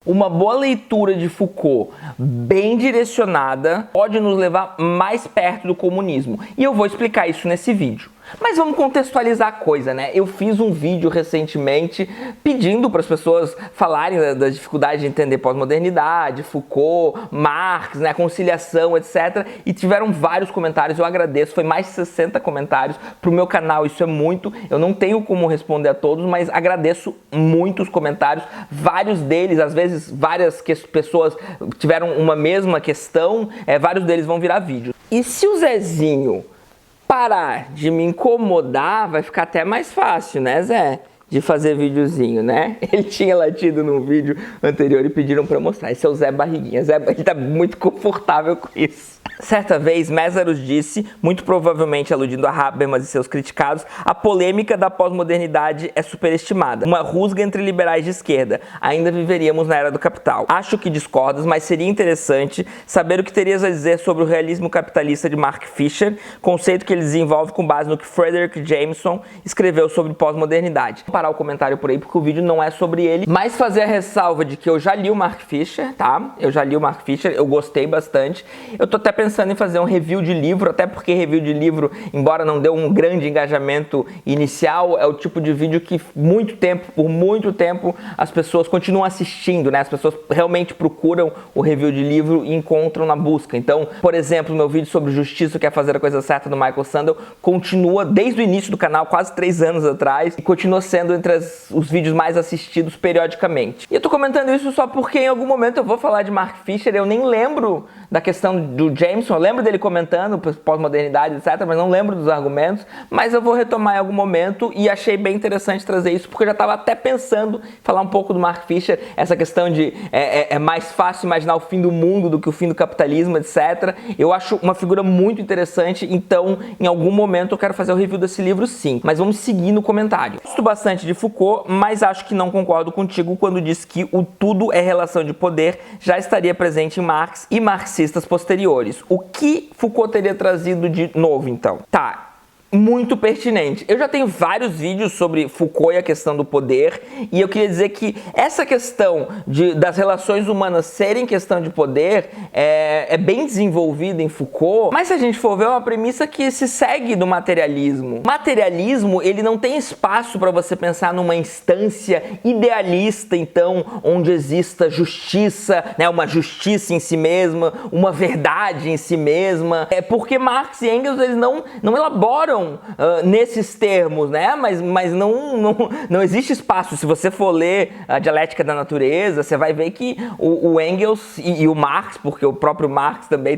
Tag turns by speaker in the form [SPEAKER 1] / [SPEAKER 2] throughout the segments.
[SPEAKER 1] Uma boa leitura de Foucault, bem direcionada, pode nos levar mais perto do comunismo. E eu vou explicar isso nesse vídeo. Mas vamos contextualizar a coisa, né? Eu fiz um vídeo recentemente pedindo para as pessoas falarem da dificuldade de entender pós-modernidade, Foucault, Marx, né, conciliação, etc. E tiveram vários comentários, eu agradeço, foi mais de 60 comentários para o meu canal, isso é muito. Eu não tenho como responder a todos, mas agradeço muito os comentários. Vários deles, às vezes, várias pessoas tiveram uma mesma questão, vários deles vão virar vídeo. E se o Zezinho parar de me incomodar, vai ficar até mais fácil, né, Zé? De fazer videozinho, né? Ele tinha latido num vídeo anterior e pediram pra eu mostrar. Esse é o Zé Barriguinha. Ele tá muito confortável com isso. Certa vez, Mésaros disse, muito provavelmente aludindo a Habermas e seus criticados, a polêmica da pós-modernidade é superestimada. Uma rusga entre liberais de esquerda. Ainda viveríamos na era do capital. Acho que discordas, mas seria interessante saber o que terias a dizer sobre o realismo capitalista de Mark Fisher, conceito que ele desenvolve com base no que Frederick Jameson escreveu sobre pós-modernidade. Vou parar o comentário por aí porque o vídeo não é sobre ele, mas fazer a ressalva de que eu já li o Mark Fisher, tá? Eu já li o Mark Fisher, eu gostei bastante. Eu tô até pensando em fazer um review de livro, até porque review de livro, embora não dê um grande engajamento inicial, é o tipo de vídeo que por muito tempo, as pessoas continuam assistindo, né? As pessoas realmente procuram o review de livro e encontram na busca. Então, por exemplo, meu vídeo sobre justiça, que é fazer a coisa certa, do Michael Sandel, continua desde o início do canal, quase 3 anos atrás, e continua sendo entre os vídeos mais assistidos periodicamente. E eu tô comentando isso só porque em algum momento eu vou falar de Mark Fisher, eu nem lembro da questão do Jameson, eu lembro dele comentando pós-modernidade, etc, mas não lembro dos argumentos, mas eu vou retomar em algum momento e achei bem interessante trazer isso, porque eu já estava até pensando em falar um pouco do Mark Fisher, essa questão de é mais fácil imaginar o fim do mundo do que o fim do capitalismo, etc. Eu acho uma figura muito interessante, então em algum momento eu quero fazer o review desse livro sim, mas vamos seguir no comentário. Gosto bastante de Foucault, mas acho que não concordo contigo quando diz que o tudo é relação de poder já estaria presente em Marx e marxistas posteriores. O que Foucault teria trazido de novo, então? Tá. Muito pertinente. Eu já tenho vários vídeos sobre Foucault e a questão do poder, e eu queria dizer que essa questão das relações humanas serem questão de poder é bem desenvolvida em Foucault, mas se a gente for ver, é uma premissa que se segue do materialismo. O materialismo, ele não tem espaço para você pensar numa instância idealista, então, onde exista justiça, né, uma justiça em si mesma, uma verdade em si mesma. É porque Marx e Engels, eles não elaboram nesses termos, né? Mas não existe espaço. Se você for ler a Dialética da Natureza, você vai ver que o Engels e o Marx, porque o próprio Marx também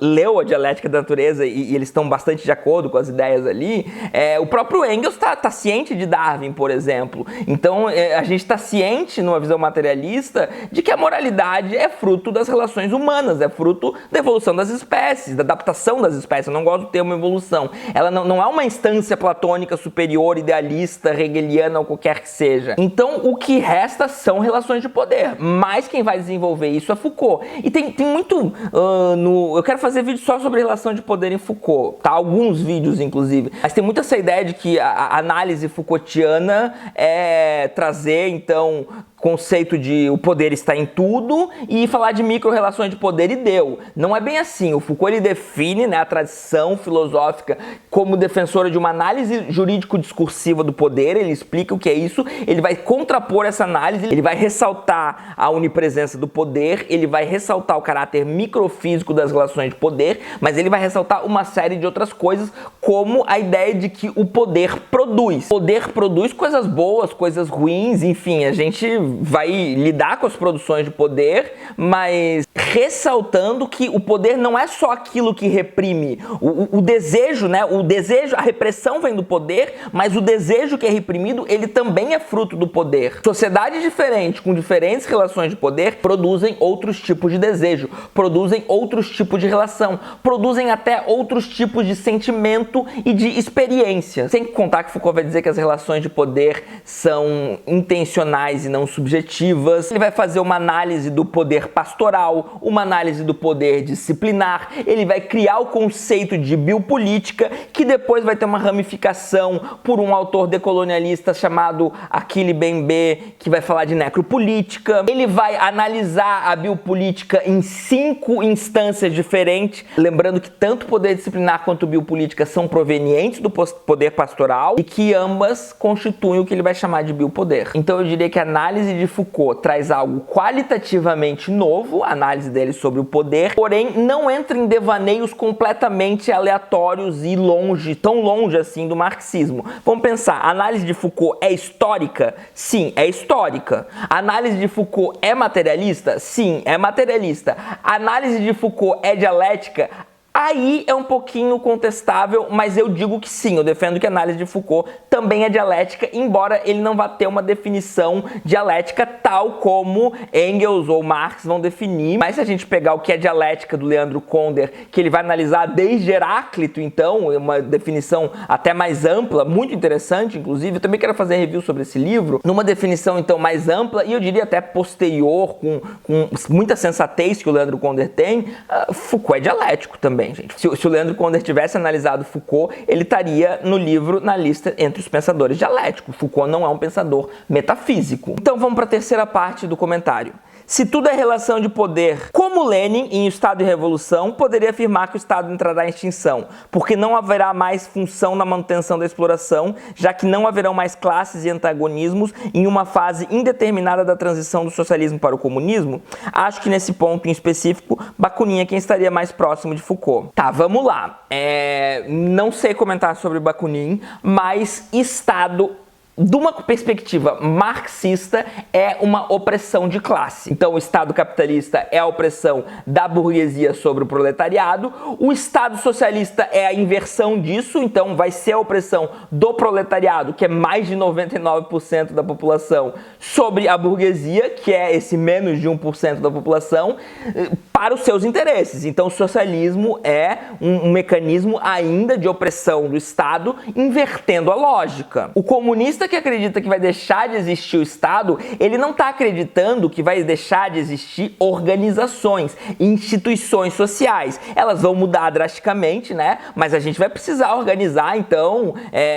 [SPEAKER 1] leu a Dialética da Natureza e eles estão bastante de acordo com as ideias ali, o próprio Engels tá ciente de Darwin, por exemplo. Então a gente está ciente, numa visão materialista, de que a moralidade é fruto das relações humanas, é fruto da evolução das espécies, da adaptação das espécies. Eu não gosto do termo evolução. Ela não é uma instância platônica superior, idealista, hegeliana ou qualquer que seja. Então, o que resta são relações de poder. Mas quem vai desenvolver isso é Foucault. E tem muito... eu quero fazer vídeo só sobre relação de poder em Foucault, tá? Alguns vídeos, inclusive. Mas tem muito essa ideia de que a análise Foucaultiana é trazer, então, conceito de o poder está em tudo e falar de micro-relações de poder e deu. Não é bem assim. O Foucault, ele define, né, a tradição filosófica como defensora de uma análise jurídico-discursiva do poder, ele explica o que é isso, ele vai contrapor essa análise, ele vai ressaltar a onipresença do poder, ele vai ressaltar o caráter microfísico das relações de poder, mas ele vai ressaltar uma série de outras coisas, como a ideia de que o poder produz. O poder produz coisas boas, coisas ruins, enfim, a gente vai lidar com as produções de poder, mas ressaltando que o poder não é só aquilo que reprime. O desejo, né? A repressão vem do poder, mas o desejo que é reprimido, ele também é fruto do poder. Sociedades diferentes, com diferentes relações de poder, produzem outros tipos de desejo, produzem outros tipos de relação, produzem até outros tipos de sentimento e de experiência. Sem contar que Foucault vai dizer que as relações de poder são intencionais e não subjetivas. subjetivas, ele vai fazer uma análise do poder pastoral, uma análise do poder disciplinar, ele vai criar o conceito de biopolítica, que depois vai ter uma ramificação por um autor decolonialista chamado Achille Mbembe, que vai falar de necropolítica. Ele vai analisar a biopolítica em 5 instâncias diferentes, lembrando que tanto o poder disciplinar quanto a biopolítica são provenientes do poder pastoral e que ambas constituem o que ele vai chamar de biopoder. Então eu diria que a análise de Foucault traz algo qualitativamente novo, a análise dele sobre o poder, porém não entra em devaneios completamente aleatórios e tão longe assim do marxismo. Vamos pensar, a análise de Foucault é histórica? Sim, é histórica. A análise de Foucault é materialista? Sim, é materialista. A análise de Foucault é dialética? Aí é um pouquinho contestável, mas eu digo que sim, eu defendo que a análise de Foucault também é dialética, embora ele não vá ter uma definição dialética tal como Engels ou Marx vão definir. Mas se a gente pegar o que é dialética do Leandro Konder, que ele vai analisar desde Heráclito, então, uma definição até mais ampla, muito interessante, inclusive, eu também quero fazer review sobre esse livro, numa definição então mais ampla, e eu diria até posterior, com muita sensatez que o Leandro Konder tem, Foucault é dialético também. Gente. Se o Leandro Konder tivesse analisado Foucault, ele estaria no livro, na lista entre os pensadores dialéticos. Foucault não é um pensador metafísico. Então vamos para a terceira parte do comentário. Se tudo é relação de poder, como Lenin, em Estado e Revolução, poderia afirmar que o Estado entrará em extinção, porque não haverá mais função na manutenção da exploração, já que não haverão mais classes e antagonismos em uma fase indeterminada da transição do socialismo para o comunismo? Acho que nesse ponto em específico, Bakunin é quem estaria mais próximo de Foucault. Tá, vamos lá. Não sei comentar sobre Bakunin, mas Estado, de uma perspectiva marxista, é uma opressão de classe. Então o Estado capitalista é a opressão da burguesia sobre o proletariado, o Estado socialista é a inversão disso, então vai ser a opressão do proletariado, que é mais de 99% da população, sobre a burguesia, que é esse menos de 1% da população, para os seus interesses. Então o socialismo é um mecanismo ainda de opressão do Estado, invertendo a lógica. O comunista que acredita que vai deixar de existir o Estado, ele não está acreditando que vai deixar de existir organizações, instituições sociais. Elas vão mudar drasticamente, né? Mas a gente vai precisar organizar, então,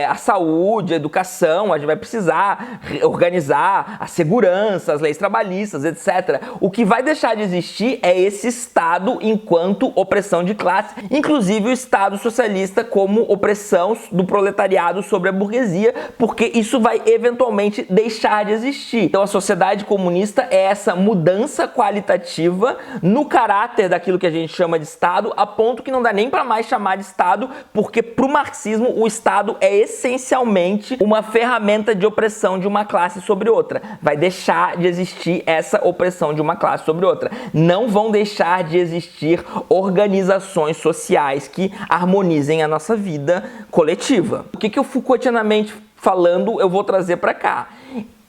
[SPEAKER 1] a saúde, a educação, a gente vai precisar organizar a segurança, as leis trabalhistas, etc. O que vai deixar de existir é esse Estado enquanto opressão de classe, inclusive o Estado socialista como opressão do proletariado sobre a burguesia, porque isso vai eventualmente deixar de existir. Então a sociedade comunista é essa mudança qualitativa no caráter daquilo que a gente chama de Estado, a ponto que não dá nem para mais chamar de Estado, porque para o marxismo o Estado é essencialmente uma ferramenta de opressão de uma classe sobre outra. Vai deixar de existir essa opressão de uma classe sobre outra. Não vão deixar de existir organizações sociais que harmonizem a nossa vida coletiva. O que o Foucaultianamente falando eu vou trazer para cá?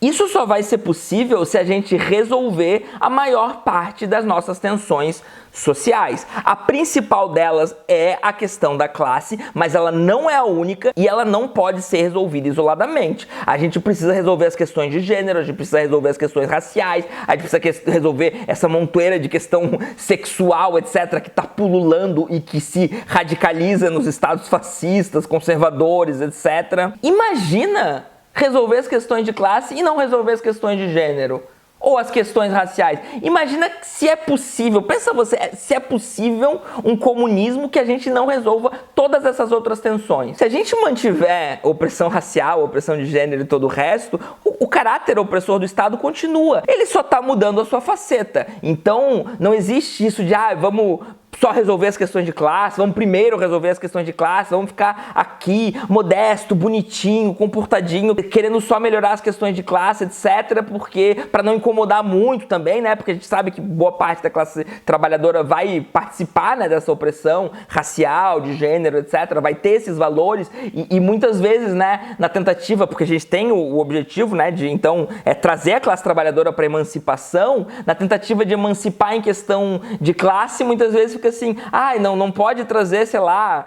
[SPEAKER 1] Isso só vai ser possível se a gente resolver a maior parte das nossas tensões sociais. A principal delas é a questão da classe, mas ela não é a única e ela não pode ser resolvida isoladamente. A gente precisa resolver as questões de gênero, a gente precisa resolver as questões raciais, a gente precisa resolver essa montoeira de questão sexual, etc., que está pululando e que se radicaliza nos estados fascistas, conservadores, etc. Imagina resolver as questões de classe e não resolver as questões de gênero ou as questões raciais. Imagina se é possível, pensa você, se é possível um comunismo que a gente não resolva todas essas outras tensões. Se a gente mantiver opressão racial, opressão de gênero e todo o resto, o caráter opressor do Estado continua. Ele só está mudando a sua faceta. Então não existe isso de vamos só resolver as questões de classe, vamos primeiro resolver as questões de classe, vamos ficar aqui modesto, bonitinho, comportadinho, querendo só melhorar as questões de classe, etc, porque para não incomodar muito também, né, porque a gente sabe que boa parte da classe trabalhadora vai participar, né, dessa opressão racial, de gênero, etc, vai ter esses valores e muitas vezes, né, na tentativa, porque a gente tem o objetivo, né, de então trazer a classe trabalhadora para emancipação, na tentativa de emancipar em questão de classe, muitas vezes fica assim, não pode trazer, sei lá,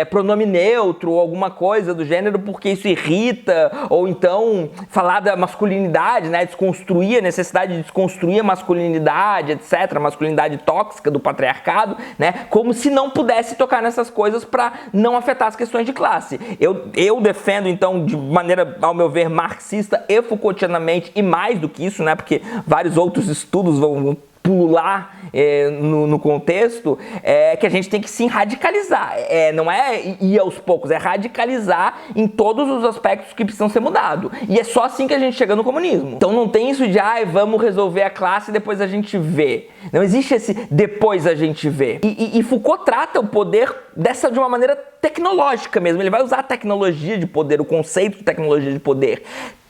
[SPEAKER 1] pronome neutro ou alguma coisa do gênero porque isso irrita, ou então falar da masculinidade, né, desconstruir a necessidade de desconstruir a masculinidade, etc, a masculinidade tóxica do patriarcado, né, como se não pudesse tocar nessas coisas para não afetar as questões de classe. Eu defendo, então, de maneira, ao meu ver, marxista e Foucaultianamente, e mais do que isso, né, porque vários outros estudos vão pular no contexto, que a gente tem que sim radicalizar. Não é ir aos poucos, é radicalizar em todos os aspectos que precisam ser mudados. E é só assim que a gente chega no comunismo. Então não tem isso de, vamos resolver a classe e depois a gente vê. Não existe esse depois a gente vê. E Foucault trata o poder de uma maneira tecnológica mesmo. Ele vai usar a tecnologia de poder, o conceito de tecnologia de poder.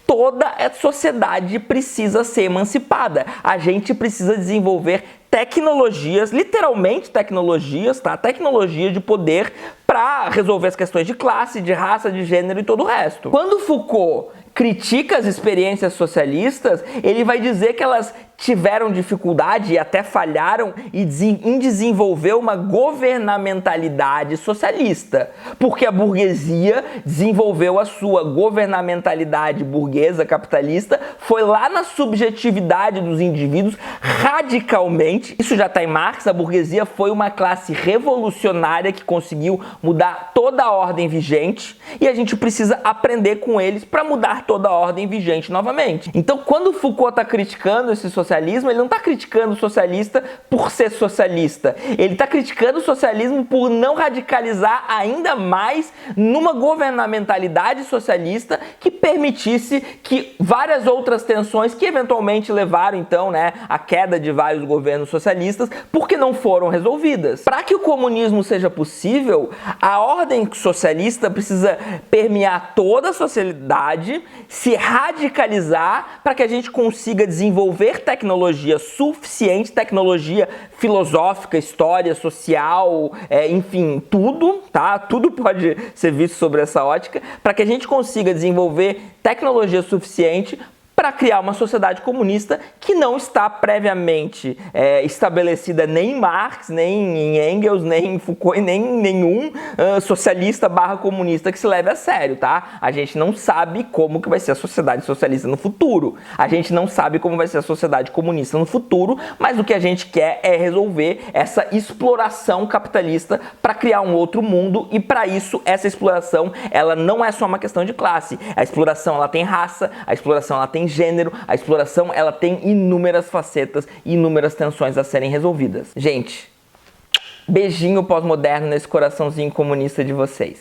[SPEAKER 1] Toda a sociedade precisa ser emancipada. A gente precisa desenvolver tecnologias, literalmente tecnologias, tá? Tecnologia de poder para resolver as questões de classe, de raça, de gênero e todo o resto. Quando Foucault critica as experiências socialistas, ele vai dizer que elas tiveram dificuldade e até falharam em desenvolver uma governamentalidade socialista, porque a burguesia desenvolveu a sua governamentalidade burguesa capitalista, foi lá na subjetividade dos indivíduos radicalmente. Isso já está em Marx. A burguesia foi uma classe revolucionária que conseguiu mudar toda a ordem vigente, e a gente precisa aprender com eles para mudar toda a ordem vigente novamente. Então, quando Foucault está criticando esse socialismo, ele não está criticando o socialista por ser socialista. Ele está criticando o socialismo por não radicalizar ainda mais numa governamentalidade socialista que permitisse que várias outras tensões que eventualmente levaram, então, né, à queda de vários governos socialistas, porque não foram resolvidas. Para que o comunismo seja possível, a ordem socialista precisa permear toda a sociedade, se radicalizar para que a gente consiga desenvolver tecnologia suficiente, tecnologia filosófica, história, social, enfim, tudo, tá? Tudo pode ser visto sobre essa ótica, para que a gente consiga desenvolver tecnologia suficiente para criar uma sociedade comunista que não está previamente estabelecida nem em Marx, nem em Engels, nem em Foucault, nem em nenhum socialista / comunista que se leve a sério, tá? A gente não sabe como que vai ser a sociedade socialista no futuro. A gente não sabe como vai ser a sociedade comunista no futuro, mas o que a gente quer é resolver essa exploração capitalista para criar um outro mundo, e para isso essa exploração, ela não é só uma questão de classe. A exploração, ela tem raça, a exploração, ela tem gênero, a exploração, ela tem inúmeras facetas e inúmeras tensões a serem resolvidas. Gente, beijinho pós-moderno nesse coraçãozinho comunista de vocês.